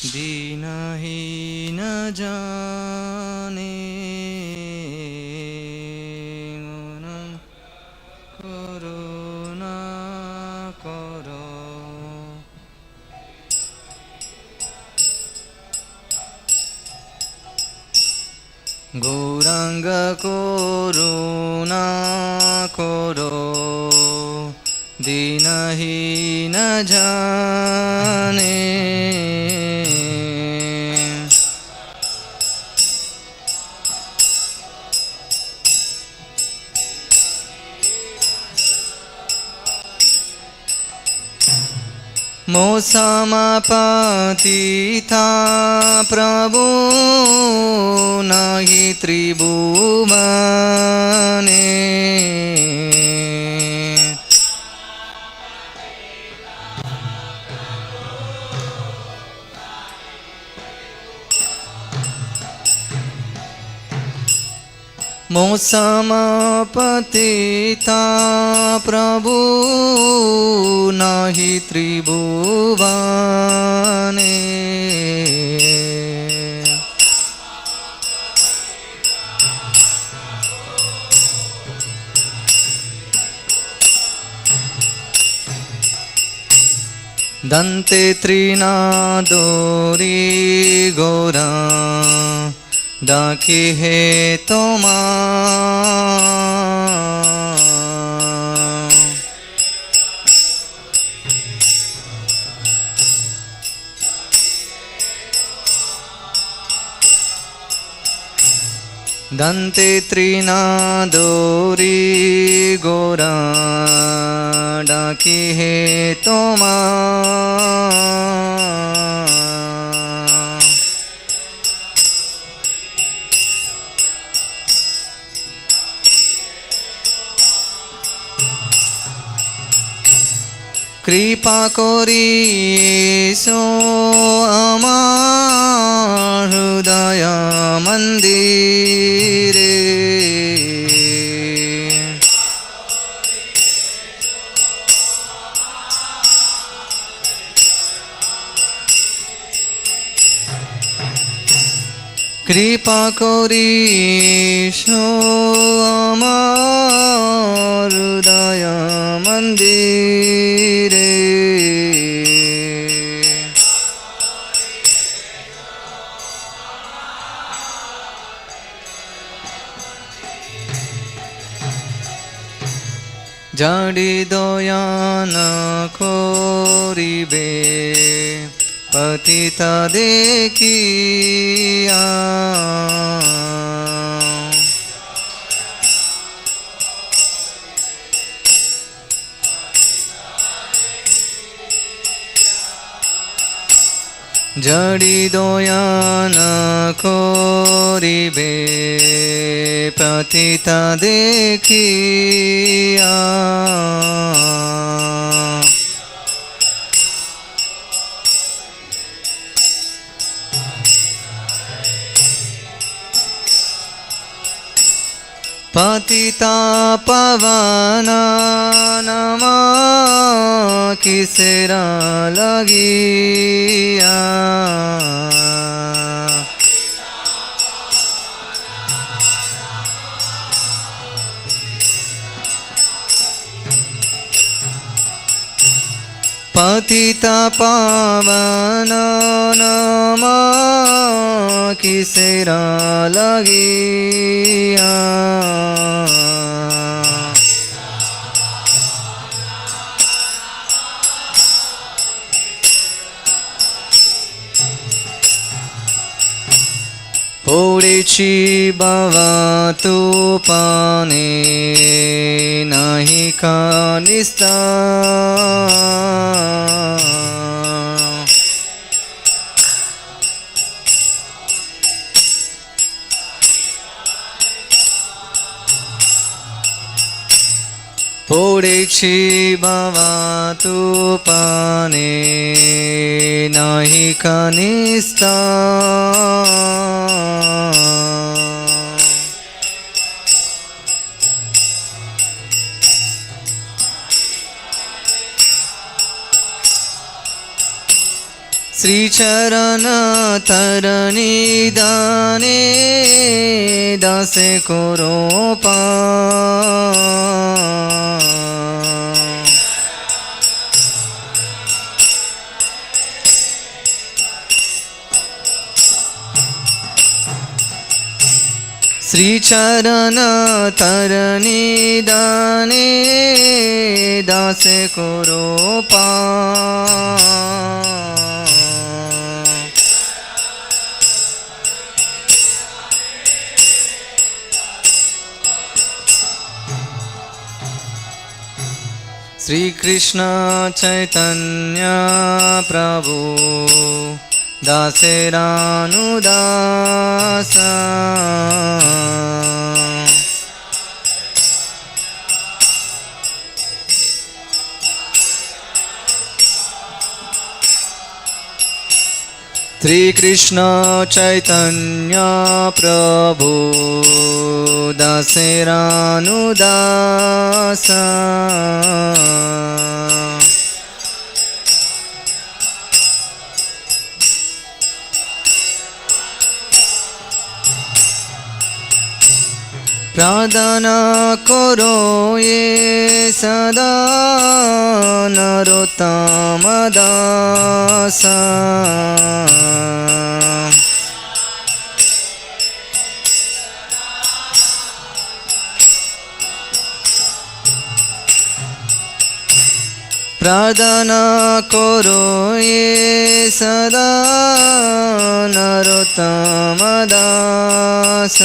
दीनहीन जाने मनम करुणा करो। गौरांग करुणा करो दीनहीन जाने। मोसमपतिता प्रभु नहि त्रिभुवने। मोसमपतिता प्रभु नहि त्रिभुवने। दन्ते त्रिनादोरी गौरा डाकी है तोमा। दन्ते त्रिनादोरी गौरा डाकी है तोमा। कृपा करी सो आमार हृदय मंदिरे। कृपा करी सो आमार हृदय मंदिरे। जाडी दयान करिबे पतिता देखिया। जाडी दयान करिबे पतिता देखिया। पतिता पावन नमा किसेरा लगिया। पतिता पावन नमा किसेरा लगिया। पड़ेछि बाबा तू पाने नहीं का निस्तार। पड़ेछि बाबा तू पाने नहीं का निस्तार। श्री चरण तरणी दाने दासे करो श्री चरण तरणी दाने दासे करो श्री कृष्ण चैतन्य प्रभु दासेरानुदास श्री कृष्ण चैतन्य प्रभु दासेरानुदास प्रार्थना करो ये सदा नरोत्तम दास प्रार्थना करो ये सदा नरोत्तम दास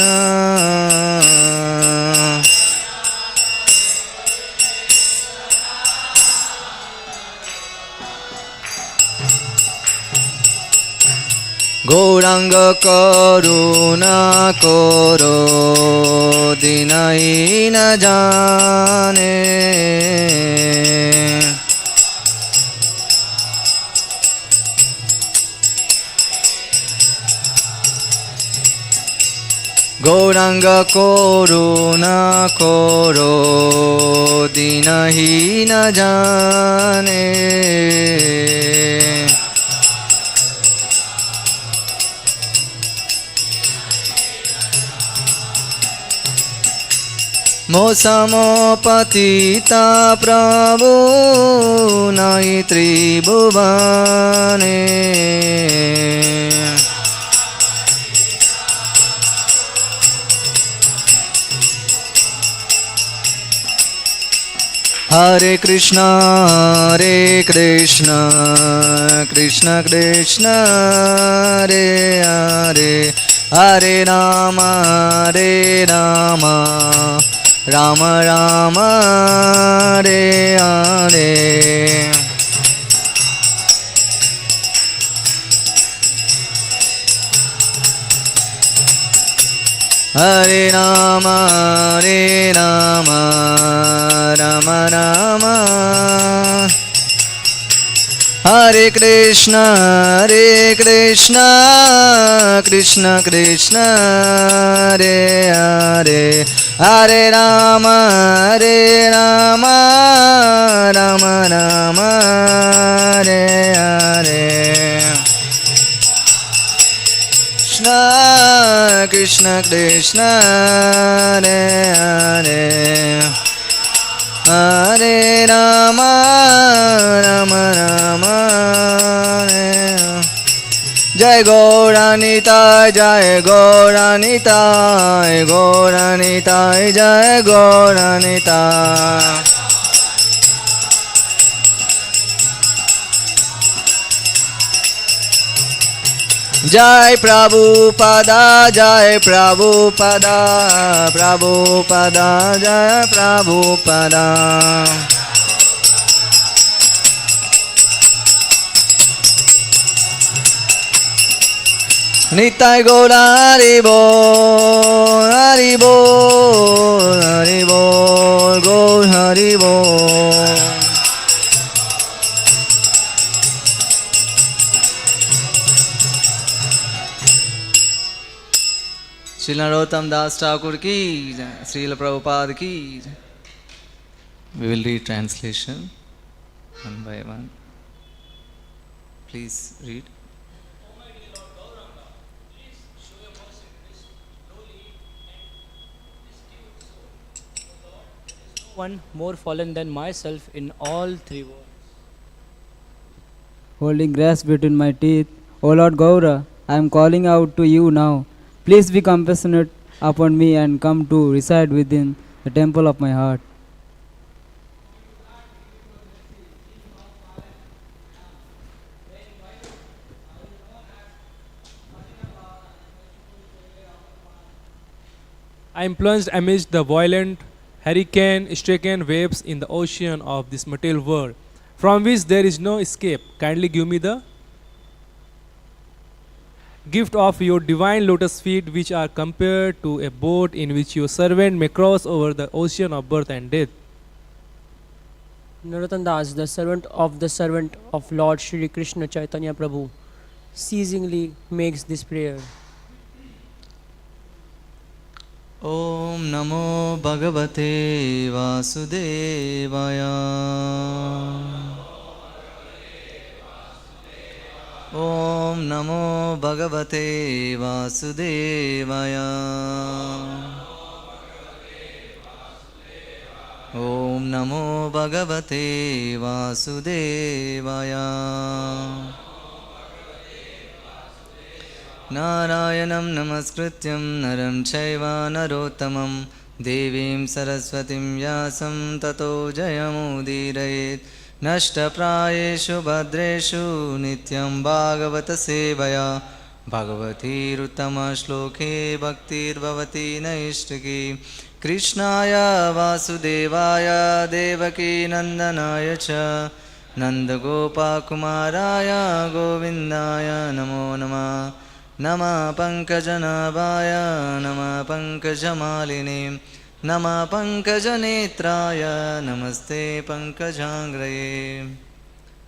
गौरांग करुणा करो दीनहीन जाने गौरांग करुणा करो दीनहीन जाने मोसमो पतिता प्रभु नहि त्रिभुवने हरे कृष्ण कृष्ण कृष्ण हरे हरे हरे राम राम राम हरे हरे हरे राम राम राम हरे कृष्ण कृष्ण कृष्ण हरे हरे हरे राम राम राम हरे हरे कृष्ण कृष्ण हरे हरे हरे राम राम हरे जय गौरानिताय जय गौरानिताय गौरानिताय जय गौरानिताय जय प्रभुपदा जय प्रभुपदा प्रभुपदा जय प्रभुपदा निताय गौर हरि बोल हरि बोल हरि बोल गौर हरि बोल श्री नरोत्तम दास ठाकुर की जय, श्रील प्रभुपाद की जय। We will read translation one by one. Please read. one more fallen than myself in all three worlds. Holding grass between my teeth, O Lord Gaura, I am calling out to you now. Please be compassionate upon me and come to reside within the temple of my heart. I am plunged amidst the violent, hurricane-stricken waves in the ocean of this material world, from which there is no escape. Kindly give me the gift of your divine lotus feet, which are compared to a boat in which your servant may cross over the ocean of birth and death. Narottam Das, the servant of Lord Shri Krishna Chaitanya Prabhu, ceasingly makes this prayer. ॐ नमो भगवते वासुदेवाय ॐ नमो भगवते वासुदेवाय ॐ नमो भगवते वासुदेवाय नारायणं नमस्कृत्यं नरं चैव नरोत्तमं देवीं सरस्वतीं व्यासं ततो जयमुदीरयेत् नष्टप्रायेषु भद्रेषु नित्यं भागवतसेवया भगवतीरुत्तमश्लोके भक्तिर्भवति नैष्टिकी कृष्णाय वासुदेवाय देवकीनन्दनाय च नन्दगोपकुमाराय गोविन्दाय नमो नमः नमः पङ्कजनाभाय नमः पङ्कजमालिने नमः पङ्कजनेत्राय नमस्ते पङ्कजाङ्ग्रये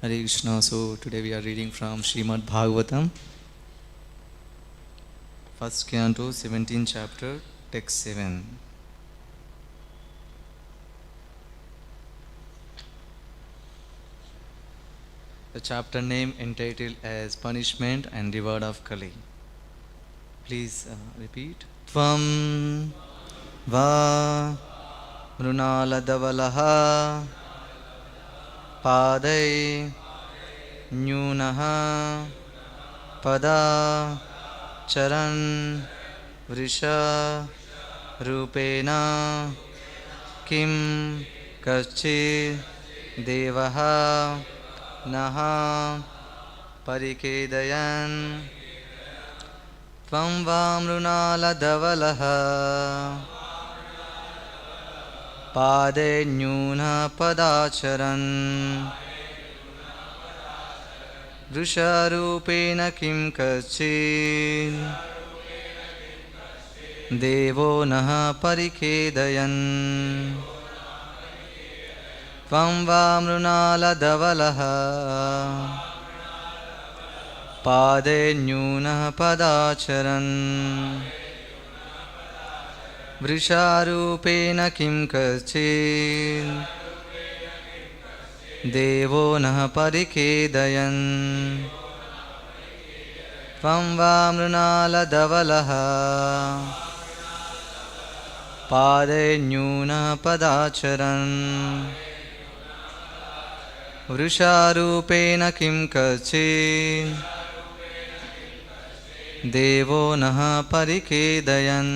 Hare Krishna. So today we are reading from Śrīmad-Bhāgavatam, first canto, 17th chapter, text 7. The chapter name entitled as Punishment and Reward of Kali. Please repeat. Tvam va mrunaladavalaha padai nyunaha pada charan vrisha rupena kim kachi devaha naha parikedayan tvam vamrunaladavalaha pade nyuna padacharan vrusharupena kim kachid devo naha parikedayan tvam vamrunaladavalaha pade nyuna padacharan vrisharupena kim kachid devo naha parikedayan tvam vamrunaladavalaha pade nyuna padacharan vrusharupena kim kachid devo naha parikedayan.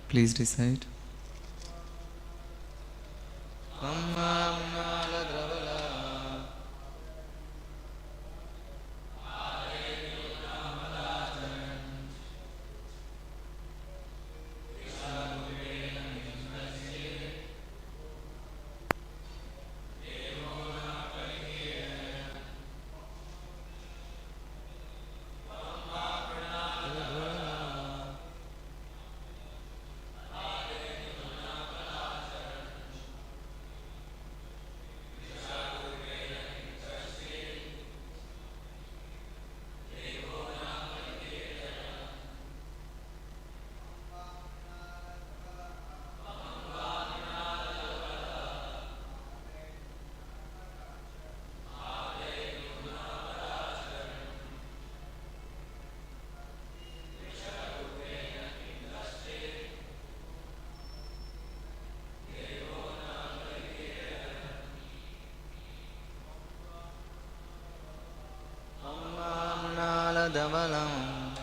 Please recite. Dhavalam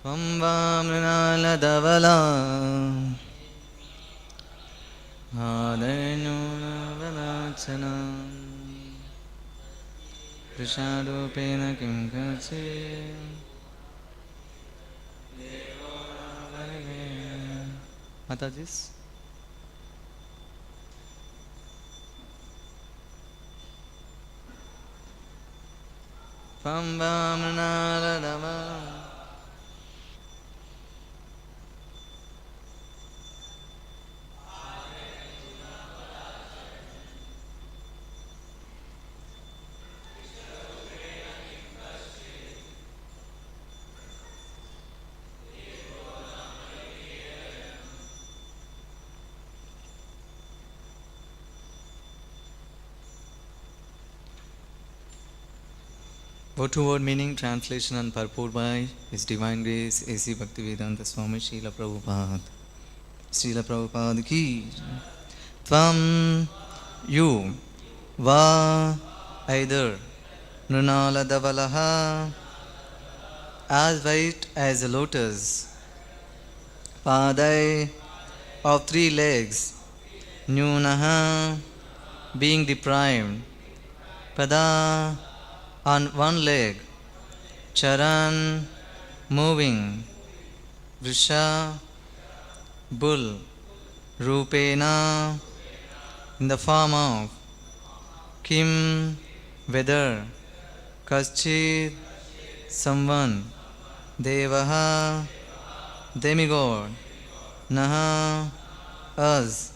Tvam Vamrinala Dhavalam Adayunavalachanam Prishadupena Kim Katsi Matajis Tvam Vamrinala Dhavalam Word to word meaning, translation and purport by His Divine Grace A.C. Bhaktivedanta Swami Srila Prabhupada. Srila Prabhupada ki Tvam, you, Va, either, Nunala Davalaha, as white as a lotus, Padai, of 3 legs, Nyunaha, being deprived, Pada, on 1 leg, Charan, moving, Vrisha, bull, Rupena, in the form of, Kim, whether, Kaschid, someone, Devaha, demigod, Naha, us,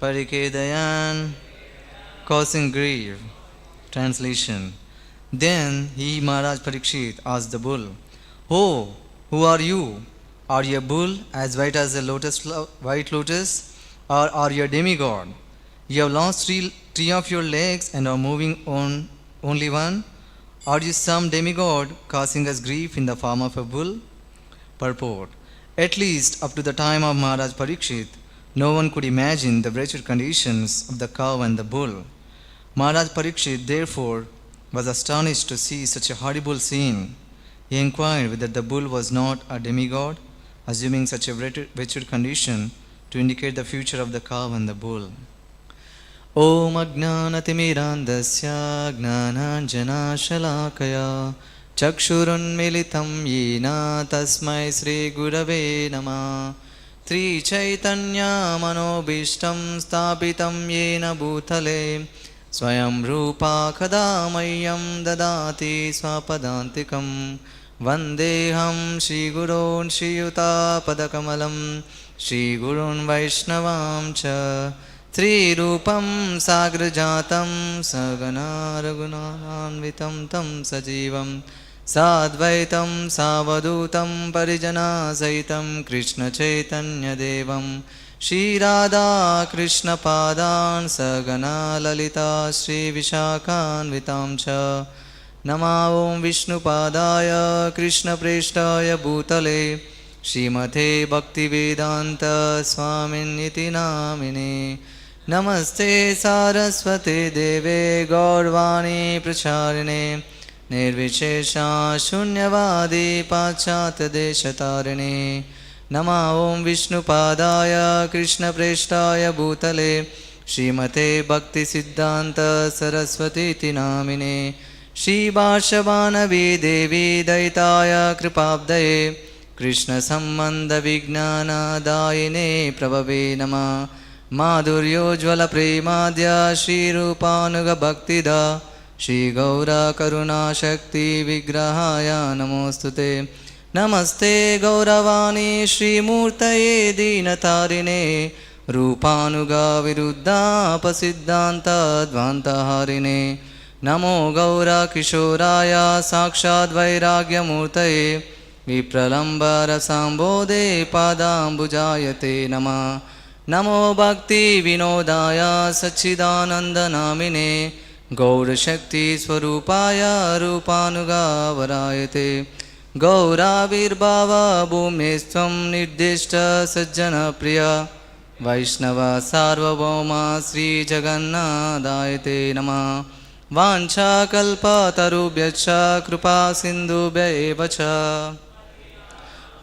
Parikedayan, causing grief. Translation. Then he, Maharaja Pariksit, asked the bull, Oh, who are you? Are you a bull as white as a white lotus? Or are you a demigod? You have lost three of your legs and are moving on only one? Are you some demigod causing us grief in the form of a bull? Purport. At least up to the time of Maharaja Pariksit, no one could imagine the wretched conditions of the cow and the bull. Maharaja Pariksit, therefore, was astonished to see such a horrible scene. He inquired whether the bull was not a demigod, assuming such a wretched condition to indicate the future of the cow and the bull. Om Ajnanatimirandasya Gnananjana Shalakaya Chakshurunmilitam Yena Tasmai Sri Gurave Namah Tri Chaitanya Manobishtam Stapitam Yena Bhutale Swayam Rupa Kadamayyam Dadati Swapadantikam Vandeham Shri Gurun Shri Yuta Padakamalam Shri Gurun Vaishnavam Cha Tri Rupam Sagrajatam Sagana Raghunanvitam Tam Sajivam Sadvaitam Savadutam Parijana Saitam Krishna Chaitanya Devam Shri Radha Krishna Padan Sagana Lalita Shri Vishakhan Vitam Cha Nama Om Vishnu Padaya Krishna Preshtaya Bhutale Śrīmate Bhaktivedanta Swamin Iti Namine Namaste Saraswate Deve Gaurvani Pracharine Nirvishesha Shunyavadi Pachat Deshatarine Nama Om Vishnu Padaya Krishna Preshtaya Bhutale Śrīmate Bhakti Siddhanta Saraswati Iti Namine Shri Bhāshavānavi Devi Daitaya Kripabdaye Krishna Sambandha Vijnana Dayine Prabhave Namah Madhuryojvala Premadya Shri Rupanuga Bhaktida Shri Gaura Karuna Shakti Vigrahaya Namostute Namaste Gauravani Shri Murtaye Dinatarine Rupanuga Viruddha Pasiddhanta Dvantaharine Namo Gaura Kishoraya Sakshad Vairagya Murtaye Vipralambara Sambodhe Padambujayate Nama Namo Bhakti Vinodaya Sachidananda Namine Gaurashakti Swarupaya Rupanuga Varayate Gauravirbhava Bhumnestvam Nirdishta Sajjana Priya Vaishnava Sarvabhauma Sri Jagannadayate Namah Vancha Kalpa Tarubhyacha Kripa Sindhubhya Evacha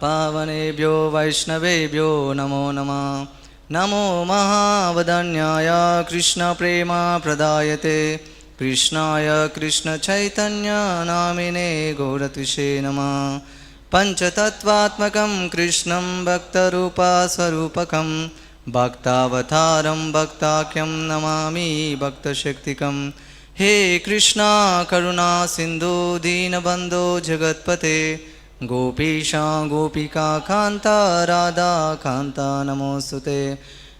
Pavanebhyo Vaishnavebhyo Namo Namah Namo Mahavadanyaya Krishna Prema Pradayate Krishnaya Krishna Chaitanya Namine Gauratishe Namah Panchatattvatmakam Krishnam Bhaktarupa Swarupakam Bhaktavataram Bhaktakyam Namami Bhaktashaktikam He Krishna Karuna Sindhu Deenabandho Jagatpate Gopisha Gopika Kanta Radha Kanta Namostute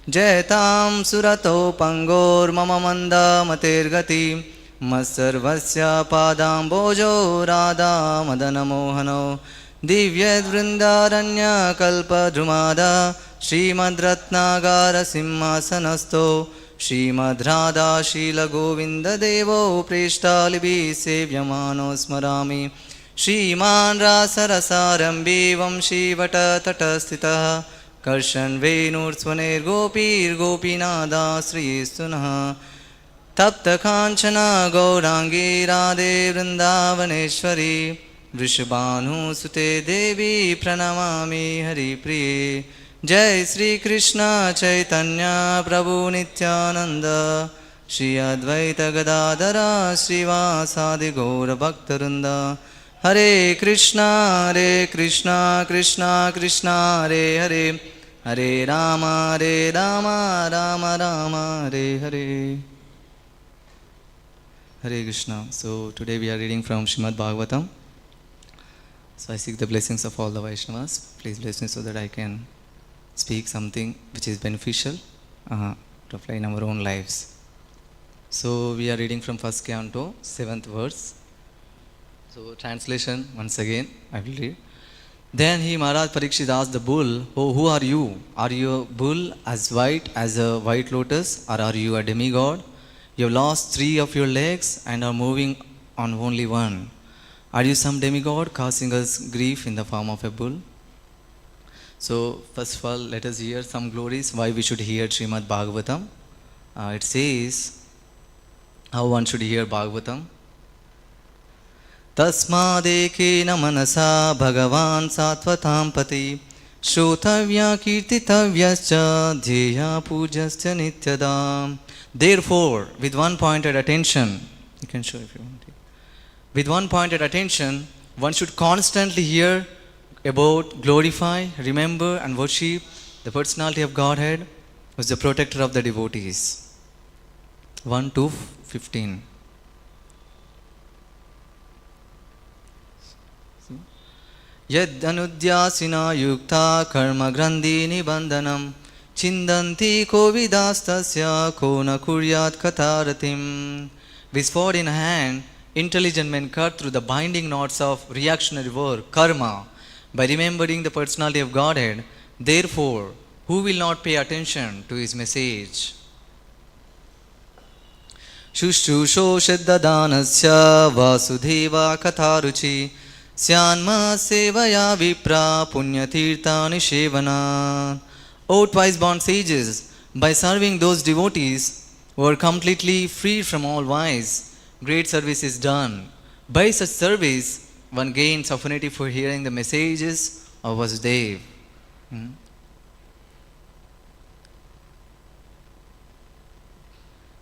Jaitam Surato Pangor Mama Manda Matergati Masarvasya Padam Bojo Radha Madana Mohano Divyad Vrindaranya Kalpa Drumada Śrīmad Ratnagara Simhasanasto Śrīmad Radha Shila Govinda Devo Preshtalibi Sevyamano Smarami Śrīman Rasarasarambi Vamshi Vata Tatastita Karshan Venur Swaner Gopir Gopinada Sri Sunah Tapta Kanchana Gaurangi Radhe Vrindavaneshwari Vrishabhanu Sute Devi Pranamami Hari Priye Jai Sri Krishna Chaitanya Prabhu Nityananda Shri Advaita Gadadara Srivasadi Gaura Bhaktarunda Hare Krishna Krishna Krishna Hare Hare Hare Rama Rama Rama Hare Hare Hare Krishna. So today we are reading from Śrīmad-Bhāgavatam. So I seek the blessings of all the Vaishnavas. Please bless me so that I can speak something which is beneficial to apply in our own lives. So we are reading from first canto, 7th verse. So translation once again, I will read. Then he, Maharaja Pariksit, asked the bull, "Oh, who are you? Are you a bull as white as a white lotus, or are you a demigod? You have lost 3 of your legs and are moving on only one. Are you some demigod causing us grief in the form of a bull?" So first of all, let us hear some glories why we should hear Śrīmad-Bhāgavatam. It says how one should hear Bhagavatam. Tasmadekena manasa bhagavan satvatam pati Shrotavya kirtitavyascha dheya pujascha nityadam. Therefore, with one pointed attention, you can show if you want it. With one pointed attention, one should constantly hear about, glorify, remember and worship the personality of Godhead, who is the protector of the devotees. 1 to 15. Yad anudyasina yukta karma grandhi nibandhanam Chindanti kovidastasya kona kuryat kataratim. With sword in hand, intelligent men cut through the binding knots of reactionary work, karma, by remembering the personality of Godhead. Therefore, who will not pay attention to his message? Shushusho sheddadanasya vasudeva katharuchi Syanma sevaya vipra punyatirtani shevana. O twice-born sages, by serving those devotees who are completely free from all vice, great service is done. By such service, one gains affinity for hearing the messages of Vyasadeva.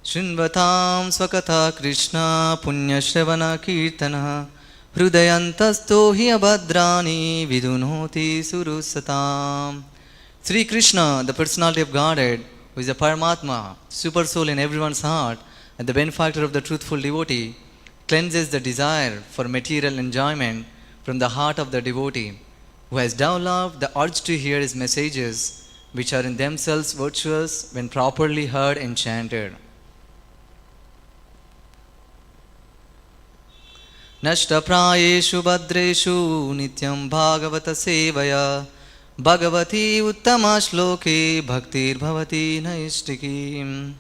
Shrinvatam swakatha Krishna punya shravana kirtana hrudayantasto hi abhadrani vidunhoti surusatam. Sri Krishna, the personality of Godhead, who is a Paramatma, super soul in everyone's heart, and the benefactor of the truthful devotee, cleanses the desire for material enjoyment from the heart of the devotee, who has developed the urge to hear his messages, which are in themselves virtuous when properly heard and chanted. Nashta prayeshu badreshu nityam bhagavata sevaya Bhagavati uttama shloke bhaktir bhavati naistiki.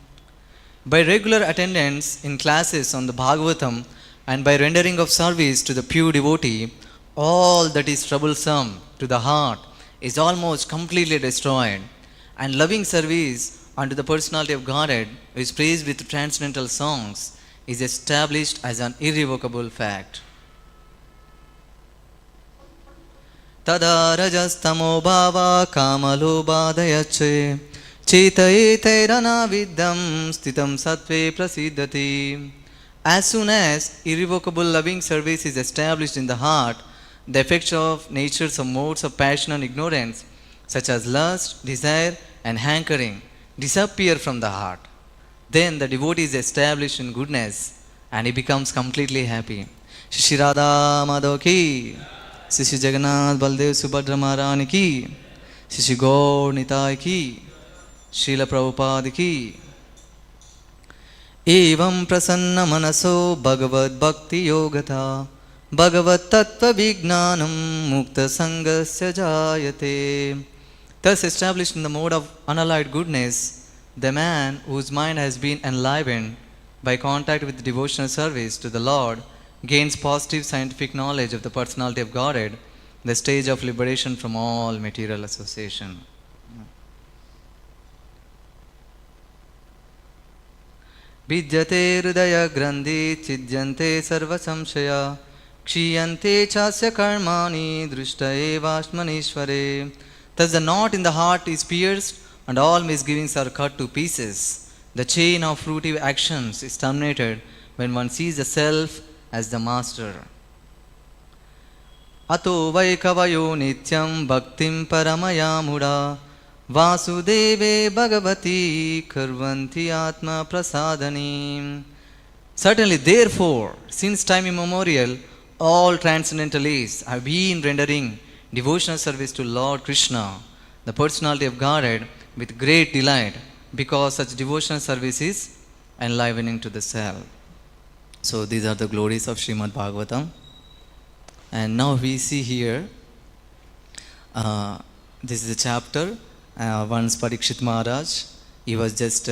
By regular attendance in classes on the Bhagavatam and by rendering of service to the pure devotee, all that is troublesome to the heart is almost completely destroyed, and loving service unto the personality of Godhead, who is praised with transcendental songs, is established as an irrevocable fact. Tada rajastamo bhava kamalo bhadayache chetayeterana viddam stitam sattve prasiddhati. As soon as irrevocable loving service is established in the heart, the effects of natures of modes of passion and ignorance, such as lust, desire, and hankering, disappear from the heart. Then the devotee is established in goodness and he becomes completely happy. Shri Radha Madhav ki, Shri Jagannath Baldev Subhadra Maharani ki, Shri Gaur Nitai ki, Srila Prabhupada ki. Evam prasanna manaso bhagavad bhakti yogata bhagavat tattva vijnanam mukta sangasya jayate. Thus established in the mode of unalloyed goodness, the man whose mind has been enlivened by contact with devotional service to the Lord gains positive scientific knowledge of the personality of Godhead, the stage of liberation from all material association. Vidyate hridaya grandhi chidyante sarva samshaya kshiyante chasya karmani drushta evashmanishvare. Thus the knot in the heart is pierced and all misgivings are cut to pieces. The chain of fruitive actions is terminated when one sees the self as the master. Ato vaikavayo nityam bhaktim paramaya mudha Vasudeve Bhagavati Karvanti Atma Prasadani. Certainly, therefore, since time immemorial, all transcendentalists have been rendering devotional service to Lord Krishna, the personality of Godhead, with great delight, because such devotional service is enlivening to the self. So, these are the glories of Śrīmad-Bhāgavatam. And now we see here, this is a chapter. Once Pariksit Maharaj, he was just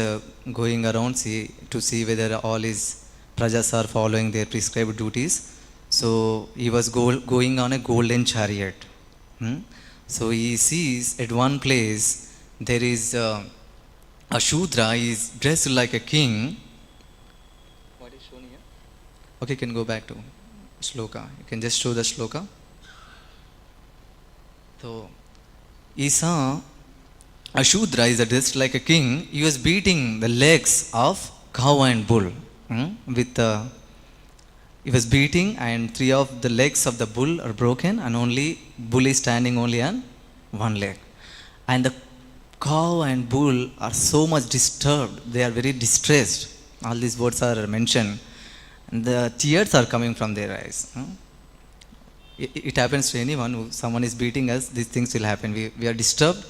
going around to see whether all his prajas are following their prescribed duties. So he was going on a golden chariot. So he sees at one place there is a Shudra, he is dressed like a king. What is shown here? Okay, you can go back to shloka. You can just show the shloka. So he saw a Shudra is dressed like a king. He was beating the legs of cow and bull. He was beating, and 3 of the legs of the bull are broken, and only bull is standing only on one leg. And the cow and bull are so much disturbed. They are very distressed. All these words are mentioned. And the tears are coming from their eyes. It happens to anyone who someone is beating us. These things will happen. We are disturbed.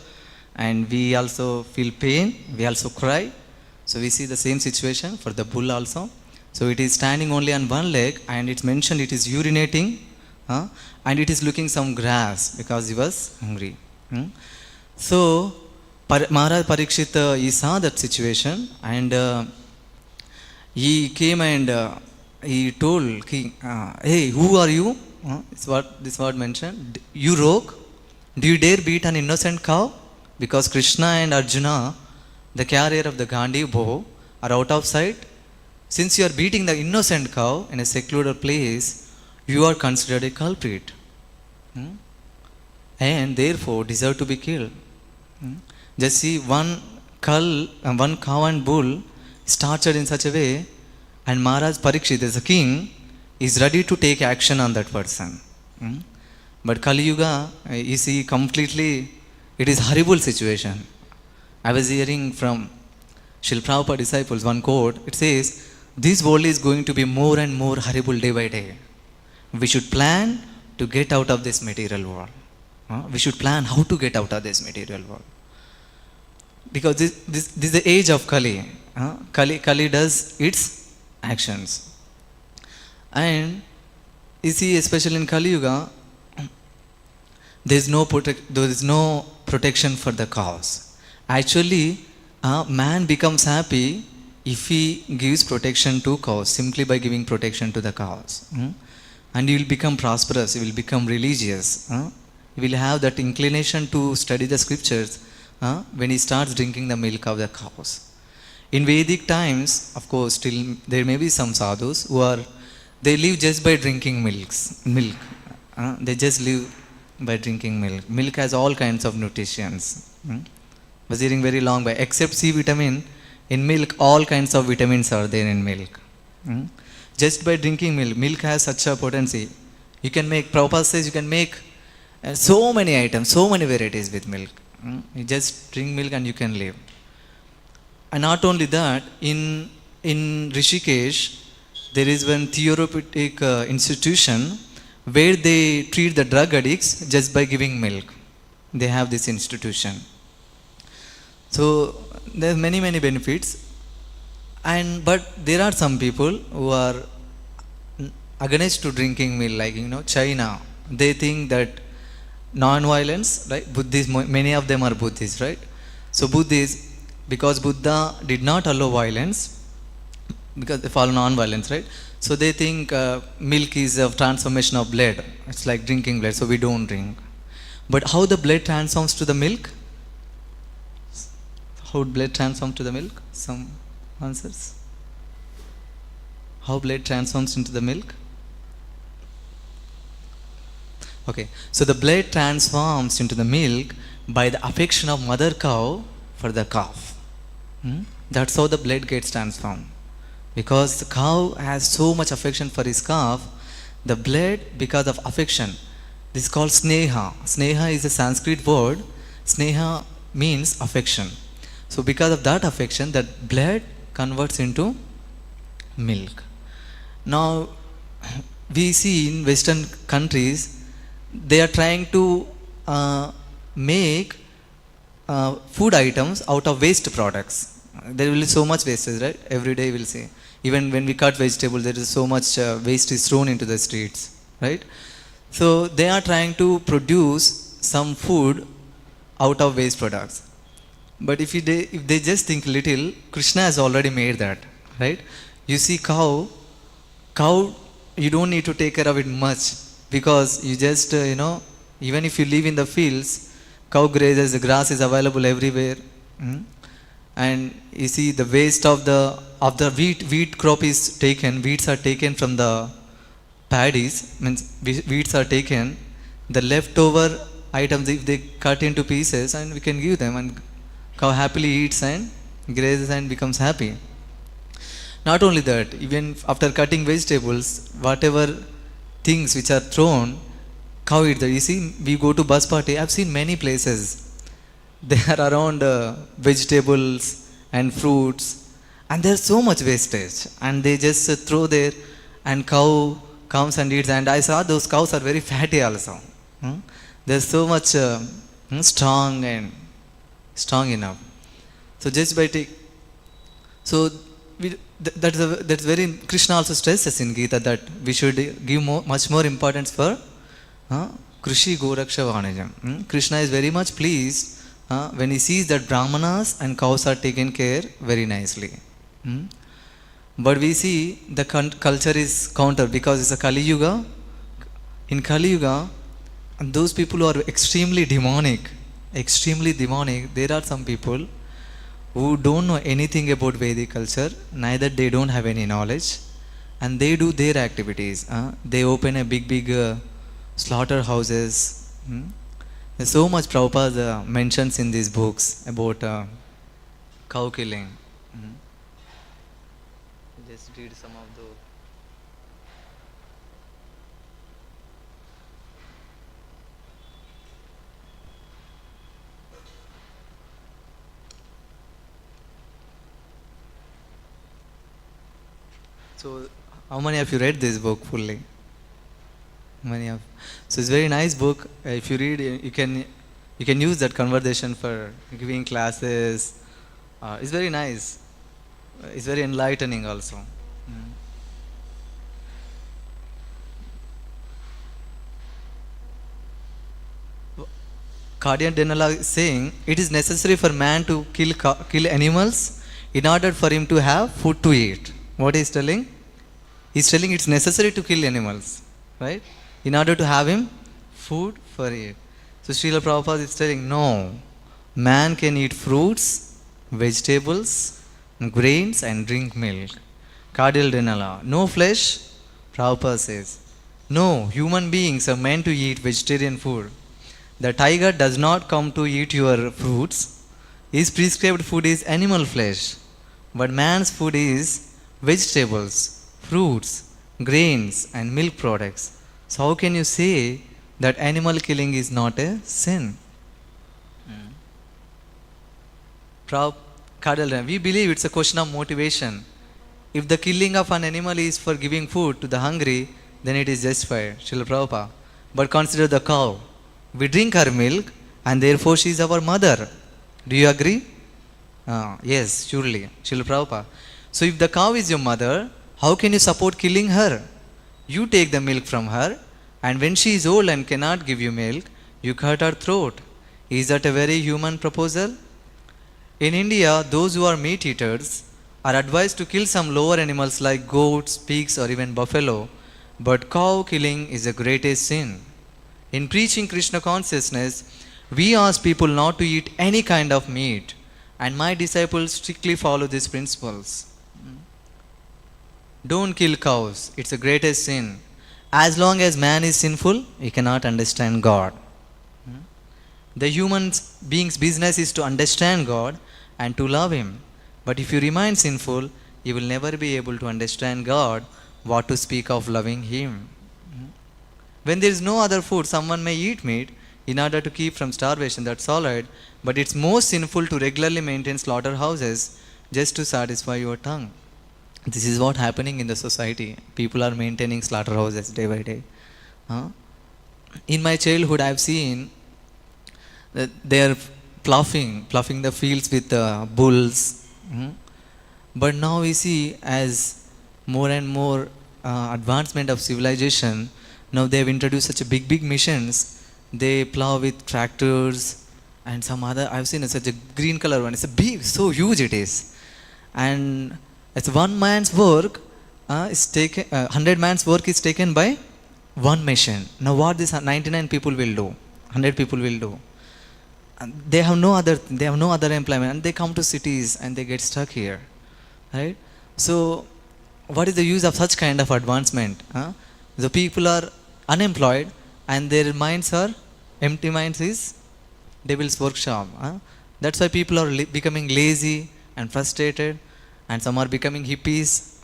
And we also feel pain, we also cry. So we see the same situation for the bull also. So it is standing only on one leg, and it's mentioned it is urinating, and it is looking some grass because he was hungry. So Maharaja Pariksit, he saw that situation, and he came and he told king, hey, who are you? It's what this word mentioned. You rogue? Do you dare beat an innocent cow? Because Krishna and Arjuna, the carrier of the Gandhi bow, are out of sight. Since you are beating the innocent cow in a secluded place, you are considered a culprit. And therefore deserve to be killed. Just see, one cow and bull is tortured in such a way, and Maharaj Pariksit, as a king, is ready to take action on that person. But Kali Yuga, you see, completely, it is horrible situation. I was hearing from Srila Prabhupada disciples one quote. It says, this world is going to be more and more horrible day by day. We should plan to get out of this material world. We should plan how to get out of this material world. Because this is the age of Kali. Kali does its actions. And you see, especially in Kali Yuga, there is no protection for the cows. Actually, man becomes happy if he gives protection to cows, simply by giving protection to the cows, and you will become prosperous, you will become religious, you will have that inclination to study the scriptures when he starts drinking the milk of the cows. In Vedic times, of course, still there may be some sadhus who are, they live just by drinking milk. They just live by drinking milk. Milk has all kinds of nutritions. Was hearing very long by, except C vitamin, in milk all kinds of vitamins are there in milk. Just by drinking milk, milk has such a potency. You can make, Prabhupada says you can make so many items, so many varieties with milk. You just drink milk and you can live. And not only that, in Rishikesh, there is one therapeutic institution where they treat the drug addicts just by giving milk. They have this institution. So there are many benefits. But there are some people who are against to drinking milk, like China. They think that non-violence, right? Buddhists, many of them are Buddhists, right? So Buddhists, because Buddha did not allow violence, because they follow non-violence, right? So they think milk is a transformation of blood. It's like drinking blood, so we don't drink. But how the blood transforms to the milk? How blood transforms to the milk? Some answers? How blood transforms into the milk? Okay, so the blood transforms into the milk by the affection of mother cow for the calf. That's how the blood gets transformed. Because the cow has so much affection for his calf, the blood, because of affection, this is called sneha. Sneha is a Sanskrit word. Sneha means affection. So because of that affection, that blood converts into milk. Now, we see in Western countries, they are trying to make food items out of waste products. There will be so much wastage, right? Every day we'll see. Even when we cut vegetables, there is so much waste is thrown into the streets, right? So they are trying to produce some food out of waste products. But if they just think little, Krishna has already made that, right? You see cow, you don't need to take care of it much, because you just, even if you live in the fields, cow grazes, the grass is available everywhere. And you see the waste of the wheat crop is taken, weeds are taken from the paddies, means weeds are taken, the leftover items, if they cut into pieces, and we can give them, and cow happily eats and grazes and becomes happy. Not only that, even after cutting vegetables, whatever things which are thrown, cow eats that. You see, we go to bus party, I've seen many places, they are around vegetables and fruits, and there's so much wastage, and they just throw there, and cow comes and eats. And I saw those cows are very fatty also. There's so much strong enough. So just by so that's very, Krishna also stresses in Gita that we should give much more importance for Krishi Goraksha Vanijam. Krishna is very much pleased when he sees that Brahmanas and cows are taken care very nicely. But we see the culture is counter, because it's a Kali Yuga. In Kali Yuga, and those people who are extremely demonic, there are some people who don't know anything about Vedic culture, neither they don't have any knowledge, and they do their activities. They open a big slaughterhouses. There's so much Prabhupada mentions in these books about cow killing. Just read some of those. So, how many of you read this book fully? Many of. So it's a very nice book. If you read, you can use that conversation for giving classes. It's very nice. It's very enlightening also. Kardian Denala is saying, it is necessary for man to kill animals. in order for him to have food to eat. What he's telling? He's telling it's necessary to kill animals, right? In order to have him food for it. So Srila Prabhupada is telling, no, man can eat fruits, vegetables, grains and drink milk. Cardial renala. No flesh, Prabhupada says. No, human beings are meant to eat vegetarian food. The tiger does not come to eat your fruits. His prescribed food is animal flesh. But man's food is vegetables, fruits, grains and milk products. So how can you say that animal killing is not a sin? We believe it's a question of motivation. If the killing of an animal is for giving food to the hungry, then it is justified, Srila Prabhupada. But consider the cow. We drink her milk and therefore she is our mother. Do you agree? Yes, surely, Srila Prabhupada. So if the cow is your mother, how can you support killing her? You take the milk from her, and when she is old and cannot give you milk, you cut her throat. Is that a very human proposal? In India, those who are meat eaters are advised to kill some lower animals like goats, pigs or even buffalo, but cow killing is the greatest sin. In preaching Krishna consciousness, we ask people not to eat any kind of meat, and my disciples strictly follow these principles. Don't kill cows, it's the greatest sin. As long as man is sinful, he cannot understand God. The human being's business is to understand God and to love Him. But if you remain sinful, you will never be able to understand God, what to speak of loving Him. When there is no other food, someone may eat meat in order to keep from starvation, that's all right. But it's most sinful to regularly maintain slaughterhouses just to satisfy your tongue. This is what happening in the society. People are maintaining slaughterhouses day by day. In my childhood, I've seen that they are ploughing the fields with bulls. But now we see, as more and more advancement of civilization, now they have introduced such a big machines. They plow with tractors and some other. I've seen such a green color one. It's a big, so huge it is. And it's one man's work is taken. 100 man's work is taken by one machine. Now what this 99 people will do? 100 people will do. And they have no other employment, and they come to cities and they get stuck here, right? So what is the use of such kind of advancement? The people are unemployed and their minds are empty. Minds is devil's workshop. That's why people are becoming lazy and frustrated, and some are becoming hippies.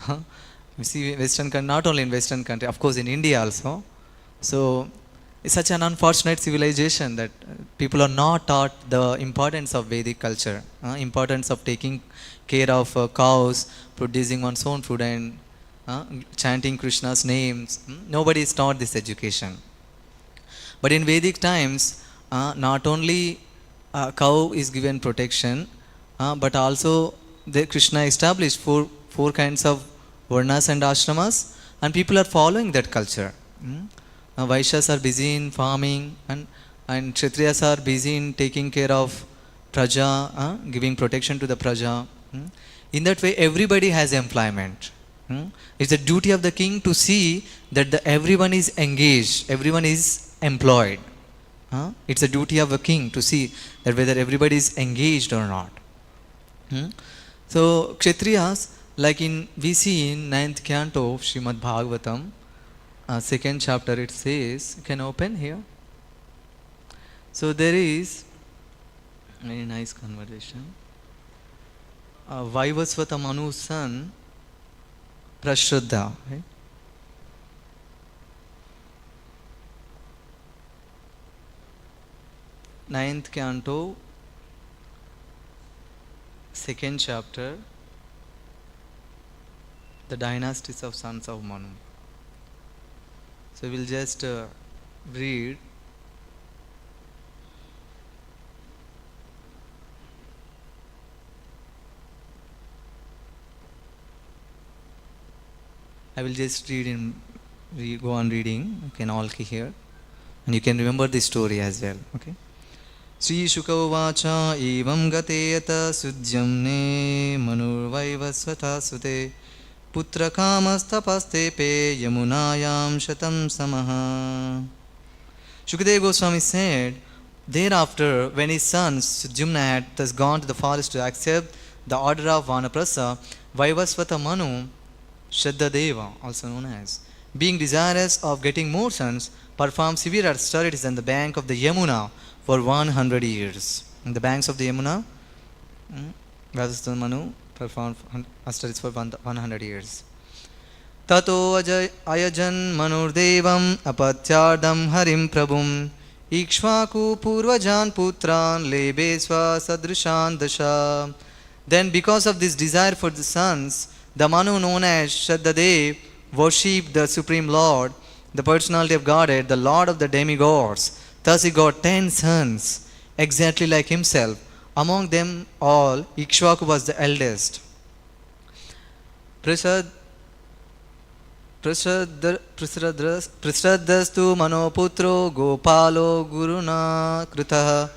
You see, Western country, not only in Western country, of course in India also. So it's such an unfortunate civilization that people are not taught the importance of Vedic culture, importance of taking care of cows, producing one's own food, and chanting Krishna's names. Nobody is taught this education. But in Vedic times, not only cow is given protection, but also Krishna established four kinds of varnas and ashramas, and people are following that culture. Vaishyas are busy in farming, and Kshatriyas are busy in taking care of praja, giving protection to the praja. In that way, everybody has employment. It's the duty of the king to see that everyone is engaged, everyone is employed. It's the duty of a king to see that whether everybody is engaged or not. So Kshatriyas, like we see in 9th canto of Śrīmad-Bhāgavatam, 2nd chapter, it says, you can open here. So there is very nice conversation. Vaivasvata Manu's son Prashraddha, right? Ninth canto, 2nd chapter, the dynasties of sons of Manu. So we'll just read. I will just go on reading. You can all hear, and you can remember the story as well. Okay. Sri Shuka Uvacha Evam Gateyata Sudyamne Manurvaivasvata Sute Putra Kamastapaste Pe Yamunayam Shatam Samaha. Sukadeva Goswami said, thereafter, when his son Sudyamna had thus gone to the forest to accept the order of Vanaprastha, Vaivasvata Manu, Shraddadeva, also known as, being desirous of getting more sons, performed severe austerities on the bank of the Yamuna for 100 years. In the banks of the Yamuna, Vaivasvata Manu performed austerities for 100 years. Tato ayajan manurdevam apatyardam harim prabhum ikshvaku purvajan putran lebesva sadrishan dasha. Then because of this desire for the sons, the Manu known as Shraddadev worshipped the Supreme Lord, the personality of Godhead, the Lord of the demigods. Thus he got 10 sons, exactly like himself. Among them all, Ikshvaku was the eldest. Prasadastu manoputro gopalo guruna krutah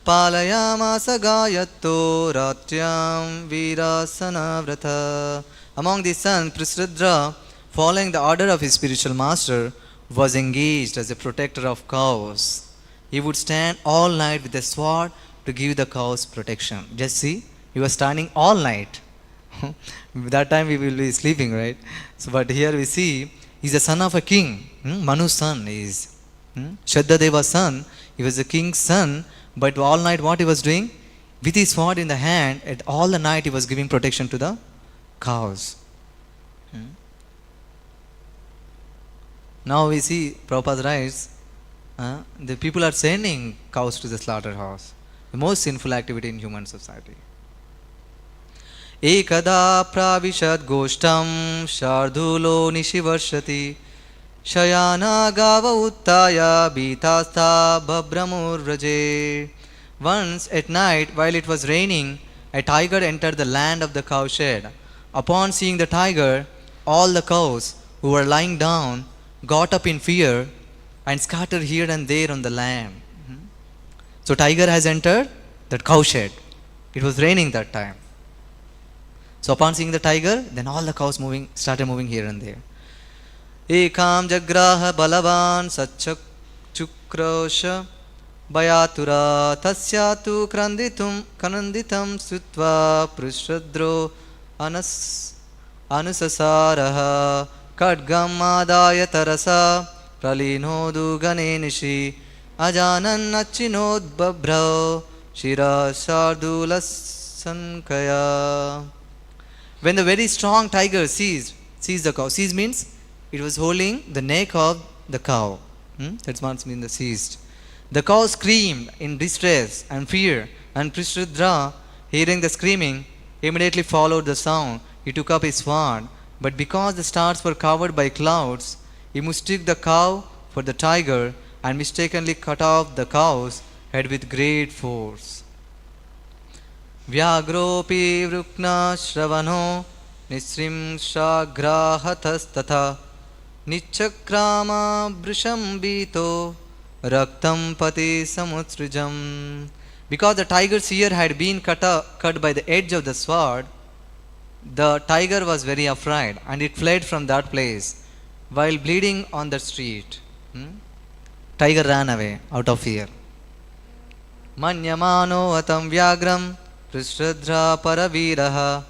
palayamasa gayatto ratyam virasana vrata. Among these sons, Prasadra, following the order of his spiritual master, was engaged as a protector of cows. He would stand all night with a sword to give the cows protection. Just see, he was standing all night. That time we will be sleeping, right? So, but here we see, he's the son of a king. Manu's son is. Shraddadeva's son. He was the king's son. But all night what he was doing? With his sword in the hand, at all the night he was giving protection to the cows. Now we see, Prabhupada writes, the people are sending cows to the slaughterhouse. The most sinful activity in human society. Ekada pravishad goshtam shardhulo nishivarshati shayana gava uttaya bitastha babramur raje. Once at night, while it was raining, a tiger entered the land of the cowshed. Upon seeing the tiger, all the cows who were lying down got up in fear and scattered here and there on the land. So tiger has entered that cowshed. It was raining that time. So upon seeing the tiger, then all the cows started moving here and there. Ekam jagraha balavan satchakrosha bayatura tasyatu kranditam sutva prishradro anusasaraha kadgam adaya tarasa pralinodu ganenishi ajanan achinod babhrao shira sardulas sankaya. When the very strong tiger seized the cow, seize means it was holding the neck of the cow. That's what means the seized. The cow screamed in distress and fear, and Prishradra, hearing the screaming, immediately followed the sound. He took up his sword, but because the stars were covered by clouds, he mistook the cow for the tiger and mistakenly cut off the cow's head with great force. Vyagropi vrukna shravano nisrim shagrahatas tatha nichakrama brisham bito raktam pati samutsrijam. Because the tiger's ear had been cut by the edge of the sword, the tiger was very afraid and it fled from that place while bleeding on the street. Tiger ran away out of fear. Manyamano atam vyagram Prishradra paraviraha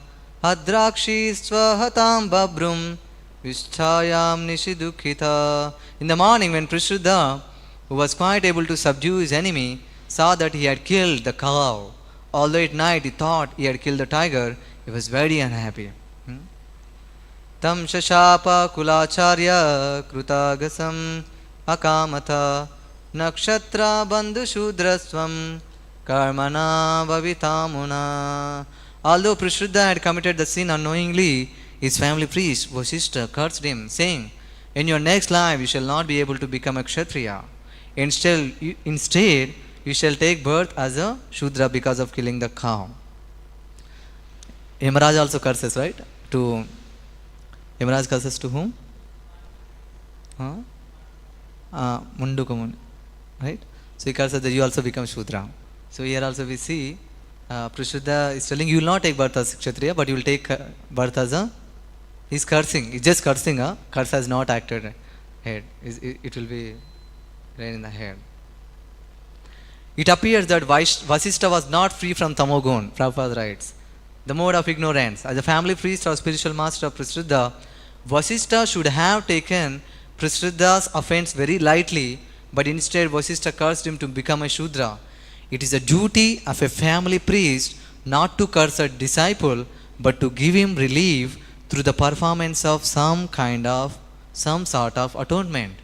adrakshi swahatam babrum vishchayam nishidukhita. In the morning when Prishradra, who was quite able to subdue his enemy, saw that he had killed the cow, although at night he thought he had killed the tiger, he was very unhappy. Tam shashapa kulacharya krutagasam akamata nakshatra bandhu shudrasvam karmana vavitamuna. Although Prishradha had committed the sin unknowingly, his family priest, Vasishtha, cursed him, saying, in your next life you shall not be able to become a Kshatriya. Instead, you shall take birth as a Shudra because of killing the cow. Yamaraj also curses, right? Yamaraj curses to whom? Mundukamuni, right? So he curses that you also become Shudra. So here also we see Prashuddha is telling you will not take birth as Kshatriya, but you will take birth as a. He's cursing. He's just cursing. Curse has not acted head. It will be rain in the head. It appears that Vasishtha was not free from Tamogun, Prabhupada writes. The mode of ignorance. As a family priest or spiritual master of Prashuddha, Vasishtha should have taken Prashuddha's offense very lightly, but instead Vasishtha cursed him to become a Shudra. It is a duty of a family priest not to curse a disciple, but to give him relief through the performance of some sort of atonement.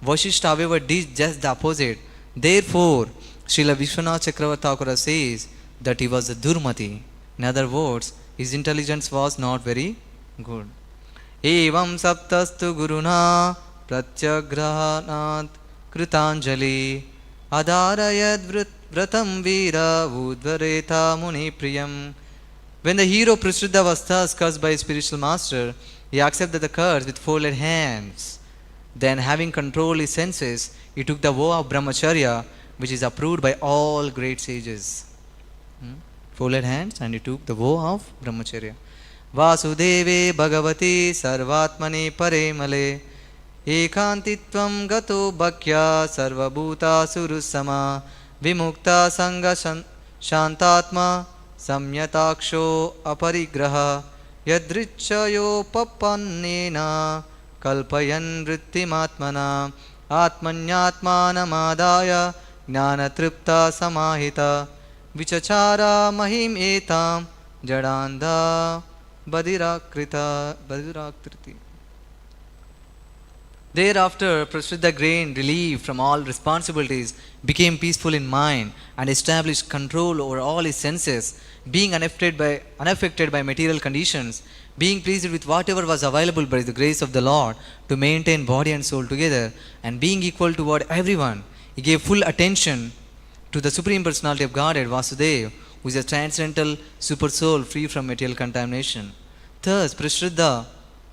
Vasishtha, however, did just the opposite. Therefore, Srila Vishwanath Chakravarti Thakura says that he was a Durmati. In other words, his intelligence was not very good. Evam saptastu guruna pratyagrahanat kritanjali adarayad vratam vira udvareta muni priyam. When the hero Prashuddha was thus cursed by his spiritual master, he accepted the curse with folded hands. Then, having controlled his senses, he took the vow of brahmacharya, which is approved by all great sages. Folded hands, and he took the vow of brahmacharya. Vasudeve Bhagavati Sarvatmani Paremale Ekantitvam Gato Bhakya Sarvabhuta Surusama Vimukta Sangha Shantatma Samyataksho Aparigraha Yadrichayo Papannena Kalpayan Vrittimatmana Atmanyatmanamadaya Jnanatripta Samahita Vichachara Mahim Etam Jadanda Badirakriti. Thereafter, Prashuddha gained relief from all responsibilities, became peaceful in mind, and established control over all his senses, being unaffected by material conditions, being pleased with whatever was available by the grace of the Lord to maintain body and soul together, and being equal toward everyone. He gave full attention to the Supreme Personality of Godhead, Vasudeva, who is a transcendental super soul free from material contamination. Thus, Prashuddha,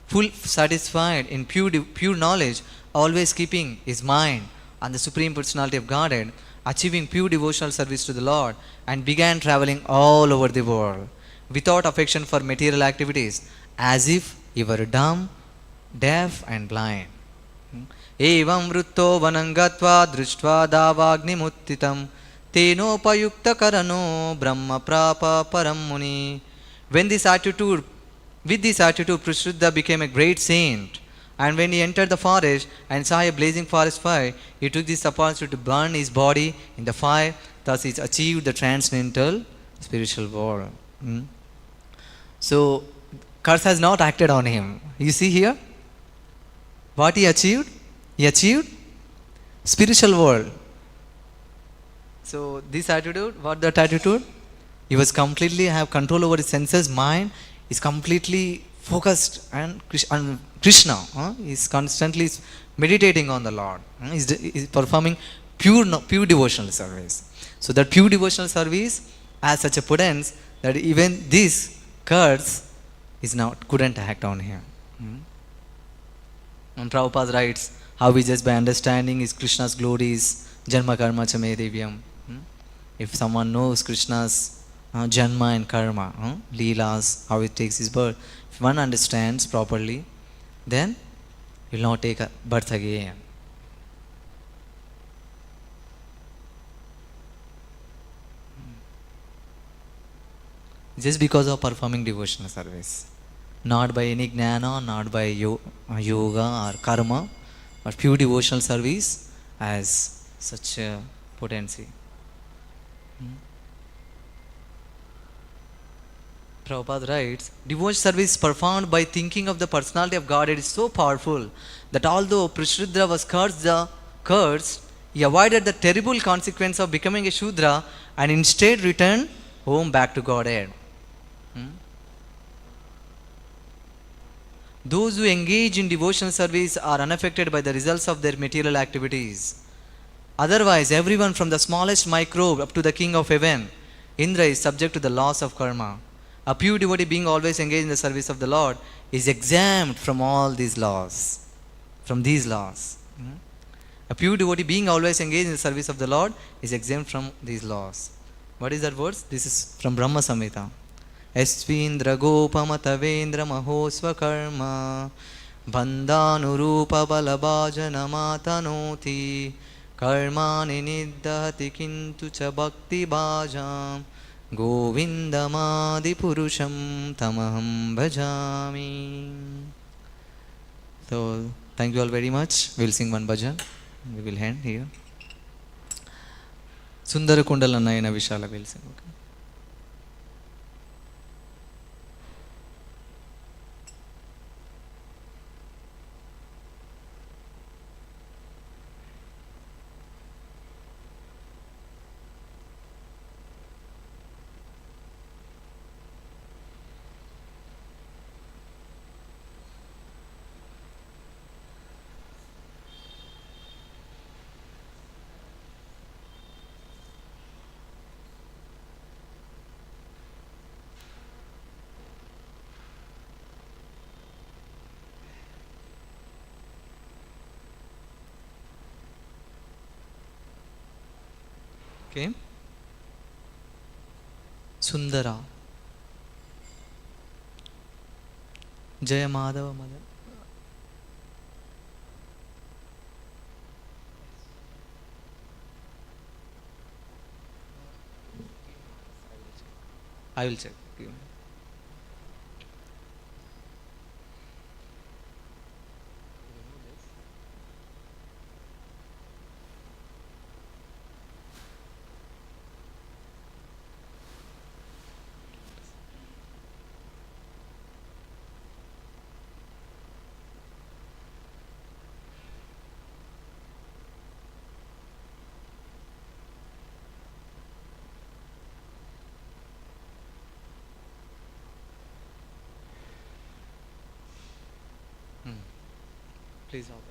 full satisfied in pure knowledge, always keeping his mind on the Supreme Personality of Godhead, achieving pure devotional service to the Lord, and began traveling all over the world without affection for material activities, as if he were dumb, deaf, and blind. Evam vrutto vanangatva drishtva davagni muttitam tenopayukta karano brahma prapa param muni. With this attitude, Prashuddha became a great saint. And when he entered the forest and saw a blazing forest fire, he took this opportunity to burn his body in the fire. Thus, he achieved the transcendental spiritual world. So, curse has not acted on him. You see here? What he achieved? He achieved spiritual world. So, this attitude, what that attitude? He was completely have control over his senses, mind. Is completely focused on Krishna. He is constantly meditating on the Lord. He is performing pure devotional service. So that pure devotional service has such a potence that even this curse is couldn't act on him. And Prabhupada writes how we just by understanding is Krishna's glories, Janma Karma Chame Devyam. If someone knows Krishna's Janma and Karma, Leelas, how it takes his birth, if one understands properly, then he will not take a birth again. Just because of performing devotional service, not by any jnana, not by yoga or karma, but pure devotional service has such a potency. Prabhupada writes, devotional service performed by thinking of the personality of Godhead is so powerful that although Prashuddha was cursed, he avoided the terrible consequence of becoming a Shudra and instead returned home back to Godhead. Those who engage in devotional service are unaffected by the results of their material activities. Otherwise, everyone from the smallest microbe up to the king of heaven, Indra, is subject to the laws of karma. A pure devotee being always engaged in the service of the Lord is exempt from all these laws. From these laws. A pure devotee being always engaged in the service of the Lord is exempt from these laws. What is that verse? This is from Brahma Samhita. Esvindra Gopamattavendra Mahosva Karma Bandhanurupa Balabhajana Matanoti Karmani Niddhati Kintu Cha Bhakti Bhajam Govindamadi Purusham Tamaham Bhajami. So, thank you all very much. We will sing one bhajan. We will end here. Sundara Kundala Nayana Vishala will sing. Okay. Okay. Sundara. Jaya Madhava Madan. I will check. Please hold it.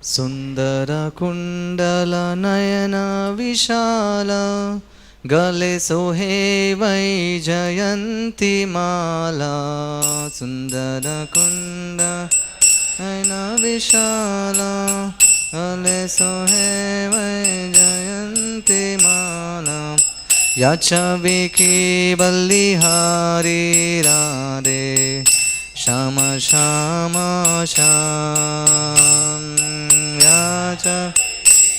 Sundara Kundala Nayana Vishala Gale Sohe Vai Jayanti Mala Sundara Kunda Nayana Vishala Gale Sohe Vai Jayanti Mala Yacha Viki Ballihari Radhe Shama Shama Sham Yacha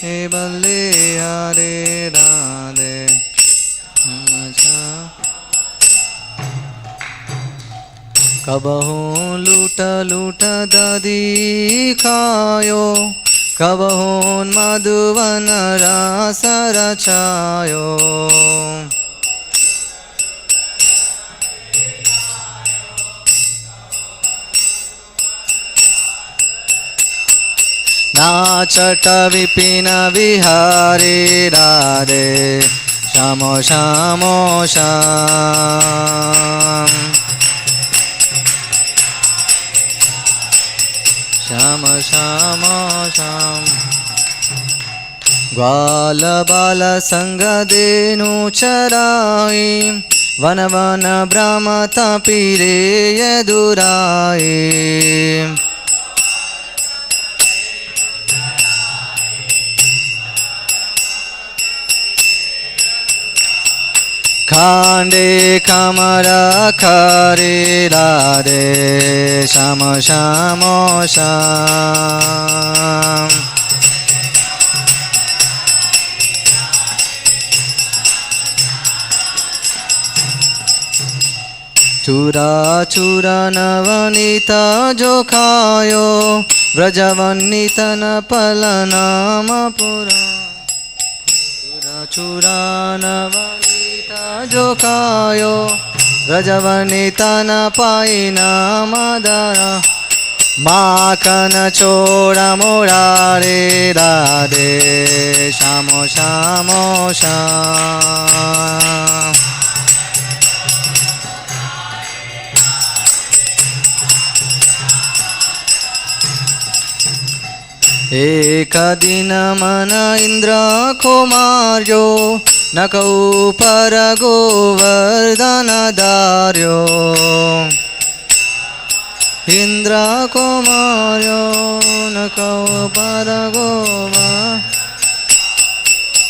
He Ballihari Radhe Shama Sham Kabahon luta luta dadi khayo Kabahon madhuvana rasa rachayo Nachata vipina vihari radhe Shamo shamo sham Shama shama sham Gwala bala sanga denu charai Vana vana brahma tapire yadurai Khande kamara khare radhe Shama shama sham Chura chura navanita jo khayo Vrajavanita na palanama pura Chura chura navanita jo khayo Vrajavanita na paina madara Makana chora morare radhe Shamo shamo sham Ekadina mana indra kumaryo Nakau parago vardana daryo Indra Kumaryo Nakauparagoma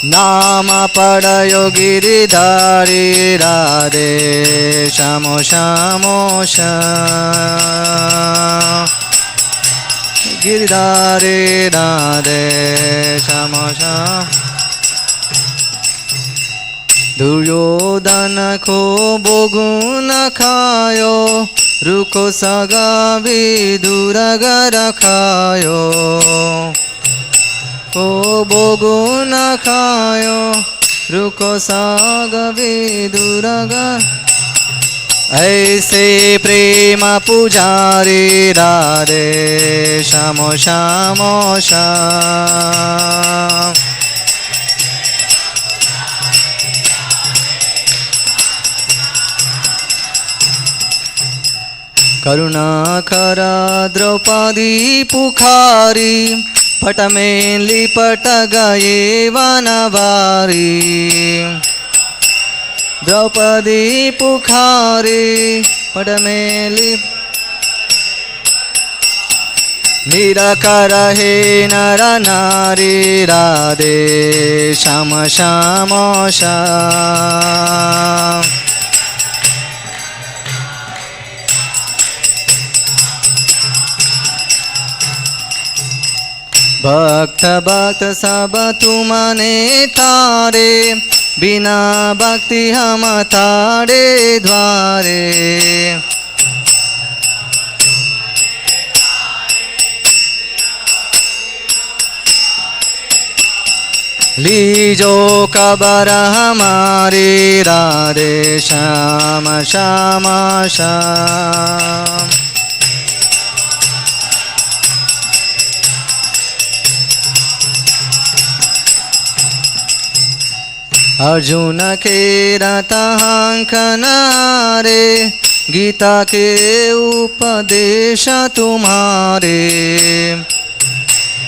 Nama Padayo Giridhari Radhe Shamo Shamo Sham Giridhari Radhe Shamo Sham Duryodhana ko boguna khayo Ruko saga viduraga rakhayo Ko boguna khayo Ruko saga viduraga Aise prema pujari radhe Shamo shamo sham Karunakara Draupadi Pukhari Patamen lipata gaye vanavari Draupadi Pukhari Patamen Nirakara he nara nari radhe Shama shama sham Bhakta bhakta saba tumane tare Bina bhakti hama tare dware Lijo kabara hamari radhe Shama shama sham Arjuna ke ratahankanare Gita ke upadesha tumhare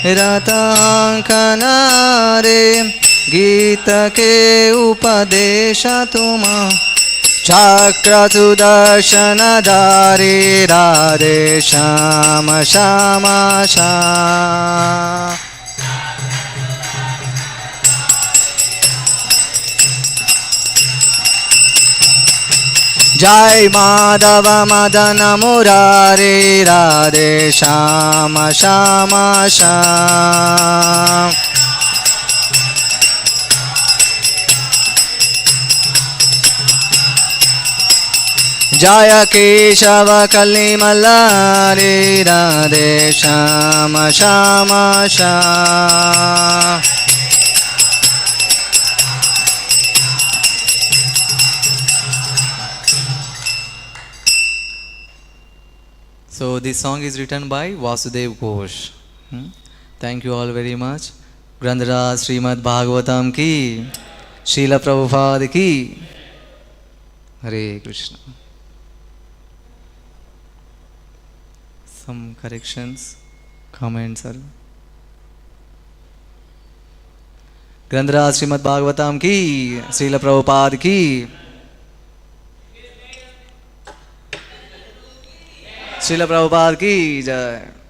Ratahankanare Gita ke upadesha tumhare Chakra sudarshana dhari radhe Shama shama shama Jai Madhava Madana Murari Radhe Shama Shama Sham Jaya Keshava Kali Malari Radhe Shama Shama Sham So this song is written by Vyasadeva Ghosh. Thank you all very much. Grandhara Śrīmad-Bhāgavatam ki, Srila Prabhupada ki. Hare Krishna. Some corrections, comments are. Grandhara Śrīmad-Bhāgavatam ki, Srila Prabhupada ki. Srila Prabhupada ki jai.